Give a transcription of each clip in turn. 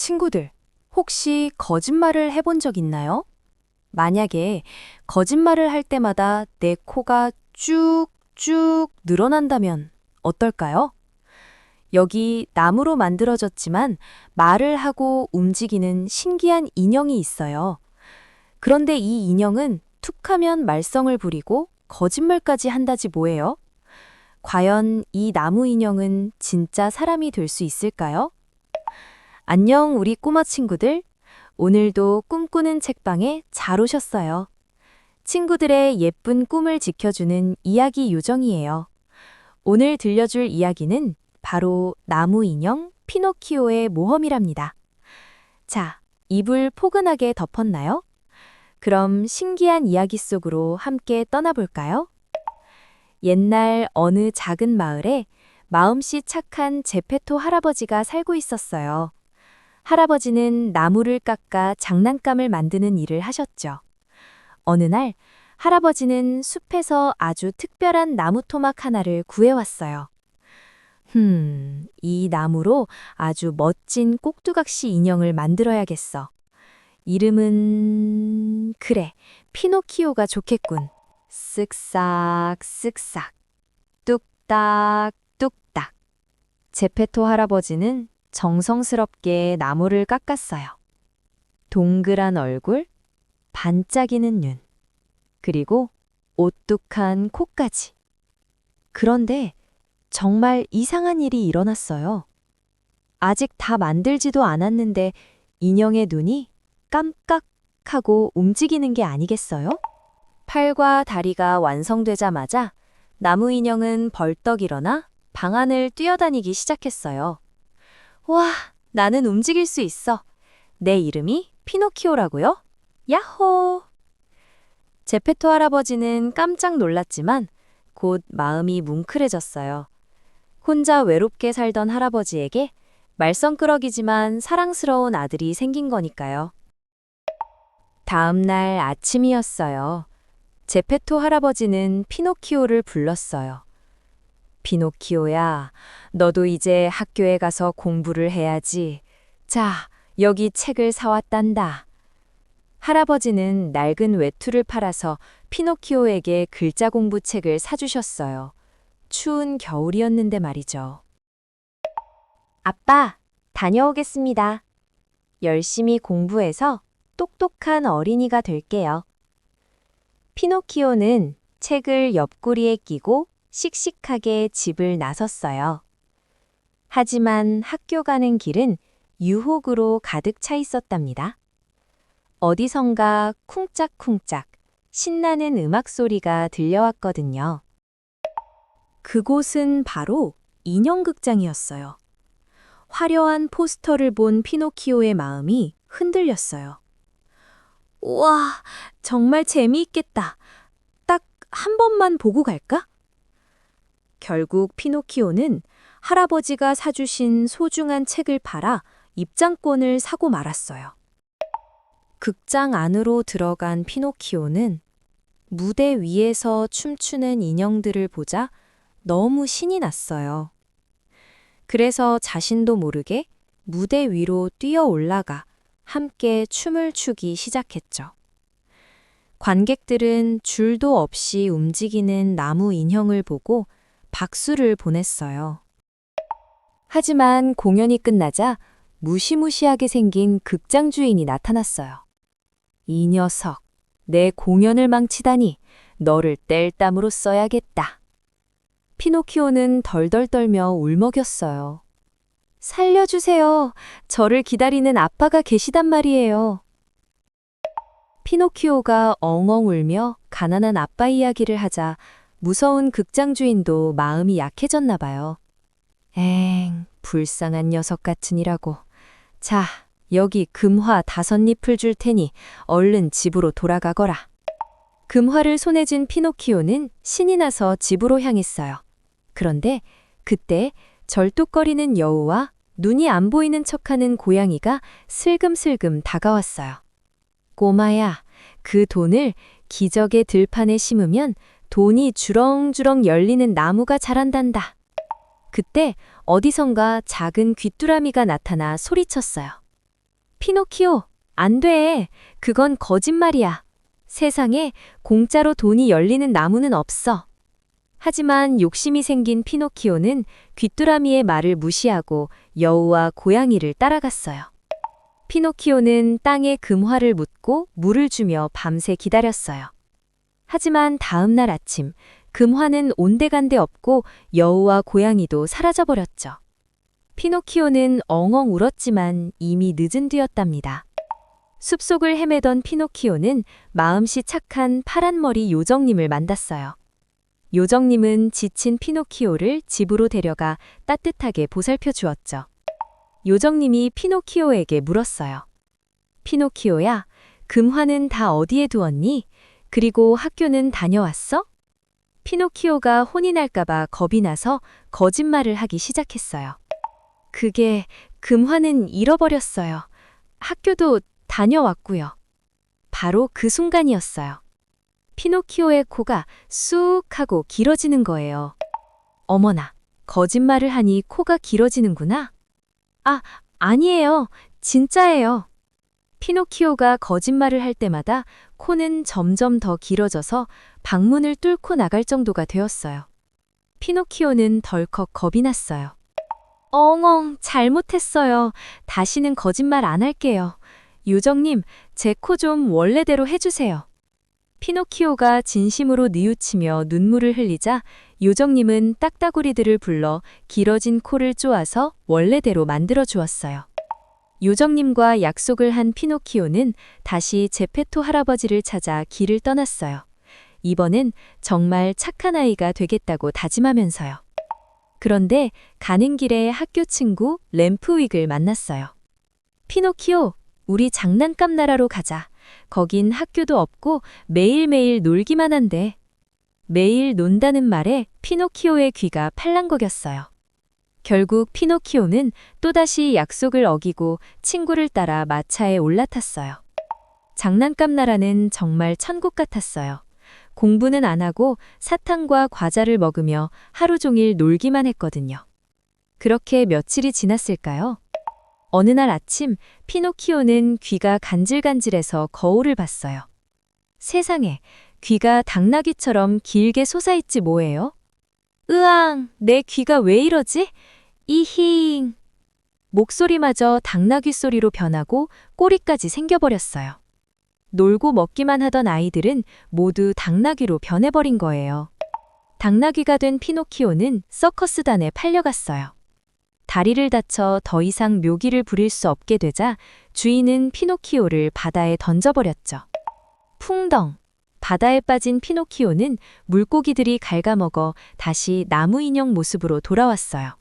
친구들, 혹시 거짓말을 해본 적 있나요? 만약에 거짓말을 할 때마다 내 코가 쭉쭉 늘어난다면 어떨까요? 여기 나무로 만들어졌지만 말을 하고 움직이는 신기한 인형이 있어요. 그런데 이 인형은 툭하면 말썽을 부리고 거짓말까지 한다지 뭐예요? 과연 이 나무 인형은 진짜 사람이 될 수 있을까요? 안녕, 우리 꼬마 친구들. 오늘도 꿈꾸는 책방에 잘 오셨어요. 친구들의 예쁜 꿈을 지켜주는 이야기 요정이에요. 오늘 들려줄 이야기는 바로 나무 인형 피노키오의 모험이랍니다. 자, 이불 포근하게 덮었나요? 그럼 신기한 이야기 속으로 함께 떠나볼까요? 옛날 어느 작은 마을에 마음씨 착한 제페토 할아버지가 살고 있었어요. 할아버지는 나무를 깎아 장난감을 만드는 일을 하셨죠. 어느 날 할아버지는 숲에서 아주 특별한 나무 토막 하나를 구해왔어요. 이 나무로 아주 멋진 꼭두각시 인형을 만들어야겠어. 이름은... 그래, 피노키오가 좋겠군. 쓱싹 쓱싹, 뚝딱 뚝딱. 제페토 할아버지는 정성스럽게 나무를 깎았어요. 동그란 얼굴, 반짝이는 눈, 그리고 오뚝한 코까지. 그런데 정말 이상한 일이 일어났어요. 아직 다 만들지도 않았는데 인형의 눈이 깜깍하고 움직이는 게 아니겠어요? 팔과 다리가 완성되자마자 나무 인형은 벌떡 일어나 방 안을 뛰어다니기 시작했어요. 와, 나는 움직일 수 있어. 내 이름이 피노키오라고요? 야호! 제페토 할아버지는 깜짝 놀랐지만 곧 마음이 뭉클해졌어요. 혼자 외롭게 살던 할아버지에게 말썽꾸러기지만 사랑스러운 아들이 생긴 거니까요. 다음 날 아침이었어요. 제페토 할아버지는 피노키오를 불렀어요. 피노키오야, 너도 이제 학교에 가서 공부를 해야지. 자, 여기 책을 사왔단다. 할아버지는 낡은 외투를 팔아서 피노키오에게 글자 공부 책을 사주셨어요. 추운 겨울이었는데 말이죠. 아빠, 다녀오겠습니다. 열심히 공부해서 똑똑한 어린이가 될게요. 피노키오는 책을 옆구리에 끼고 씩씩하게 집을 나섰어요. 하지만 학교 가는 길은 유혹으로 가득 차 있었답니다. 어디선가 쿵짝쿵짝 신나는 음악 소리가 들려왔거든요. 그곳은 바로 인형극장이었어요. 화려한 포스터를 본 피노키오의 마음이 흔들렸어요. 우와, 정말 재미있겠다. 딱 한 번만 보고 갈까? 결국 피노키오는 할아버지가 사주신 소중한 책을 팔아 입장권을 사고 말았어요. 극장 안으로 들어간 피노키오는 무대 위에서 춤추는 인형들을 보자 너무 신이 났어요. 그래서 자신도 모르게 무대 위로 뛰어 올라가 함께 춤을 추기 시작했죠. 관객들은 줄도 없이 움직이는 나무 인형을 보고 박수를 보냈어요. 하지만 공연이 끝나자 무시무시하게 생긴 극장 주인이 나타났어요. 이 녀석, 내 공연을 망치다니 너를 뗄감으로 써야겠다. 피노키오는 덜덜 떨며 울먹였어요. 살려주세요. 저를 기다리는 아빠가 계시단 말이에요. 피노키오가 엉엉 울며 가난한 아빠 이야기를 하자 무서운 극장 주인도 마음이 약해졌나 봐요. 불쌍한 녀석 같으니라고. 자, 여기 금화 5잎을 줄 테니 얼른 집으로 돌아가거라. 금화를 손에 쥔 피노키오는 신이 나서 집으로 향했어요. 그런데 그때 절뚝거리는 여우와 눈이 안 보이는 척하는 고양이가 슬금슬금 다가왔어요. 꼬마야, 그 돈을 기적의 들판에 심으면 돈이 주렁주렁 열리는 나무가 자란단다. 그때 어디선가 작은 귀뚜라미가 나타나 소리쳤어요. 피노키오, 안 돼. 그건 거짓말이야. 세상에 공짜로 돈이 열리는 나무는 없어. 하지만 욕심이 생긴 피노키오는 귀뚜라미의 말을 무시하고 여우와 고양이를 따라갔어요. 피노키오는 땅에 금화를 묻고 물을 주며 밤새 기다렸어요. 하지만 다음 날 아침, 금화는 온데간데 없고 여우와 고양이도 사라져버렸죠. 피노키오는 엉엉 울었지만 이미 늦은 뒤였답니다. 숲속을 헤매던 피노키오는 마음씨 착한 파란머리 요정님을 만났어요. 요정님은 지친 피노키오를 집으로 데려가 따뜻하게 보살펴 주었죠. 요정님이 피노키오에게 물었어요. 피노키오야, 금화는 다 어디에 두었니? 그리고 학교는 다녀왔어? 피노키오가 혼이 날까봐 겁이 나서 거짓말을 하기 시작했어요. 금화는 잃어버렸어요. 학교도 다녀왔고요. 바로 그 순간이었어요. 피노키오의 코가 쑥 하고 길어지는 거예요. 어머나, 거짓말을 하니 코가 길어지는구나. 아니에요. 진짜예요. 피노키오가 거짓말을 할 때마다 코는 점점 더 길어져서 방문을 뚫고 나갈 정도가 되었어요. 피노키오는 덜컥 겁이 났어요. 엉엉, 잘못했어요. 다시는 거짓말 안 할게요. 요정님, 제 코 좀 원래대로 해주세요. 피노키오가 진심으로 뉘우치며 눈물을 흘리자 요정님은 딱따구리들을 불러 길어진 코를 쪼아서 원래대로 만들어 주었어요. 요정님과 약속을 한 피노키오는 다시 제페토 할아버지를 찾아 길을 떠났어요. 이번엔 정말 착한 아이가 되겠다고 다짐하면서요. 그런데 가는 길에 학교 친구 램프윅을 만났어요. 피노키오, 우리 장난감 나라로 가자. 거긴 학교도 없고 매일매일 놀기만 한데. 매일 논다는 말에 피노키오의 귀가 팔랑거렸어요. 결국 피노키오는 또다시 약속을 어기고 친구를 따라 마차에 올라탔어요. 장난감 나라는 정말 천국 같았어요. 공부는 안 하고 사탕과 과자를 먹으며 하루 종일 놀기만 했거든요. 그렇게 며칠이 지났을까요? 어느 날 아침 피노키오는 귀가 간질간질해서 거울을 봤어요. 세상에, 귀가 당나귀처럼 길게 솟아있지 뭐예요? 으앙, 내 귀가 왜 이러지? 이힝. 목소리마저 당나귀 소리로 변하고 꼬리까지 생겨버렸어요. 놀고 먹기만 하던 아이들은 모두 당나귀로 변해버린 거예요. 당나귀가 된 피노키오는 서커스단에 팔려갔어요. 다리를 다쳐 더 이상 묘기를 부릴 수 없게 되자 주인은 피노키오를 바다에 던져버렸죠. 풍덩! 바다에 빠진 피노키오는 물고기들이 갉아먹어 다시 나무 인형 모습으로 돌아왔어요.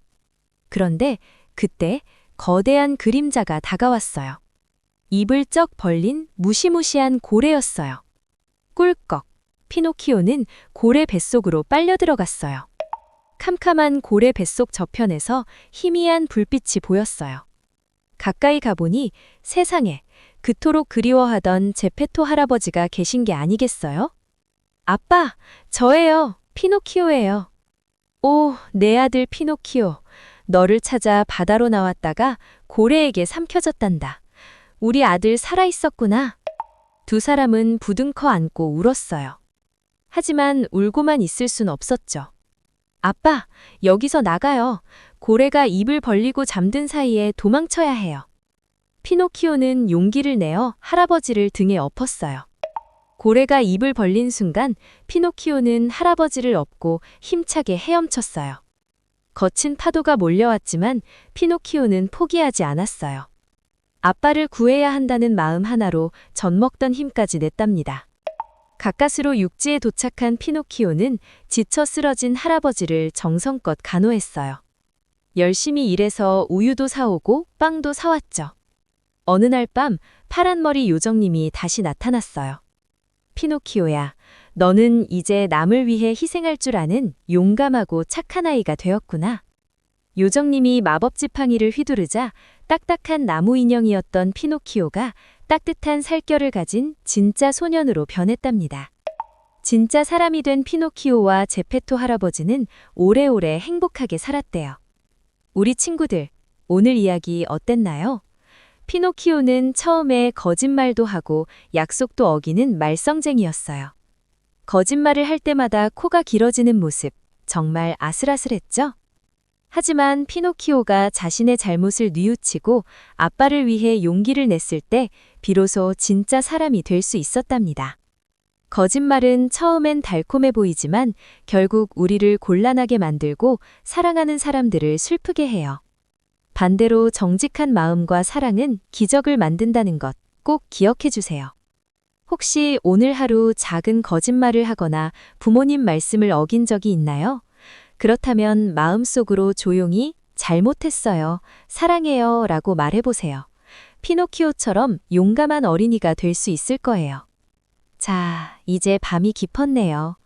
그런데 그때 거대한 그림자가 다가왔어요. 입을 쩍 벌린 무시무시한 고래였어요. 꿀꺽! 피노키오는 고래 뱃속으로 빨려 들어갔어요. 캄캄한 고래 뱃속 저편에서 희미한 불빛이 보였어요. 가까이 가보니 세상에 그토록 그리워하던 제페토 할아버지가 계신 게 아니겠어요? 아빠, 저예요. 피노키오예요. 오, 내 아들 피노키오. 너를 찾아 바다로 나왔다가 고래에게 삼켜졌단다. 우리 아들 살아있었구나. 두 사람은 부둥켜 안고 울었어요. 하지만 울고만 있을 순 없었죠. 아빠, 여기서 나가요. 고래가 입을 벌리고 잠든 사이에 도망쳐야 해요. 피노키오는 용기를 내어 할아버지를 등에 엎었어요. 고래가 입을 벌린 순간 피노키오는 할아버지를 업고 힘차게 헤엄쳤어요. 거친 파도가 몰려왔지만 피노키오는 포기하지 않았어요. 아빠를 구해야 한다는 마음 하나로 젖먹던 힘까지 냈답니다. 가까스로 육지에 도착한 피노키오는 지쳐 쓰러진 할아버지를 정성껏 간호했어요. 열심히 일해서 우유도 사오고 빵도 사왔죠. 어느 날 밤 파란머리 요정님이 다시 나타났어요. 피노키오야, 너는 이제 남을 위해 희생할 줄 아는 용감하고 착한 아이가 되었구나. 요정님이 마법 지팡이를 휘두르자 딱딱한 나무 인형이었던 피노키오가 따뜻한 살결을 가진 진짜 소년으로 변했답니다. 진짜 사람이 된 피노키오와 제페토 할아버지는 오래오래 행복하게 살았대요. 우리 친구들, 오늘 이야기 어땠나요? 피노키오는 처음에 거짓말도 하고 약속도 어기는 말썽쟁이였어요. 거짓말을 할 때마다 코가 길어지는 모습, 정말 아슬아슬했죠? 하지만 피노키오가 자신의 잘못을 뉘우치고 아빠를 위해 용기를 냈을 때 비로소 진짜 사람이 될 수 있었답니다. 거짓말은 처음엔 달콤해 보이지만 결국 우리를 곤란하게 만들고 사랑하는 사람들을 슬프게 해요. 반대로 정직한 마음과 사랑은 기적을 만든다는 것 꼭 기억해 주세요. 혹시 오늘 하루 작은 거짓말을 하거나 부모님 말씀을 어긴 적이 있나요? 그렇다면 마음속으로 조용히 잘못했어요, 사랑해요 라고 말해보세요. 피노키오처럼 용감한 어린이가 될 수 있을 거예요. 자, 이제 밤이 깊었네요.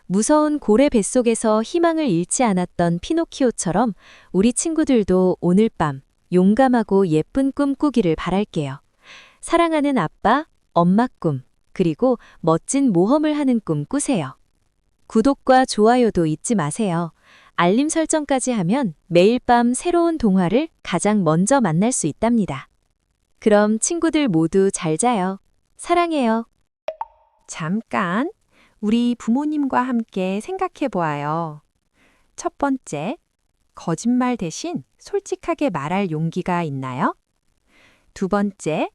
무서운 고래 뱃속에서 희망을 잃지 않았던 피노키오처럼 우리 친구들도 오늘 밤 용감하고 예쁜 꿈 꾸기를 바랄게요. 사랑하는 아빠, 엄마 꿈, 그리고 멋진 모험을 하는 꿈 꾸세요. 구독과 좋아요도 잊지 마세요. 알림 설정까지 하면 매일 밤 새로운 동화를 가장 먼저 만날 수 있답니다. 그럼 친구들 모두 잘 자요. 사랑해요. 잠깐, 우리 부모님과 함께 생각해 보아요. 첫 번째, 거짓말 대신 솔직하게 말할 용기가 있나요? 두 번째,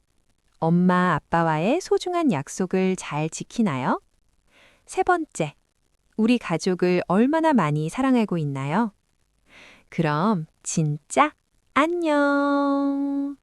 엄마, 아빠와의 소중한 약속을 잘 지키나요? 세 번째, 우리 가족을 얼마나 많이 사랑하고 있나요? 그럼 진짜 안녕!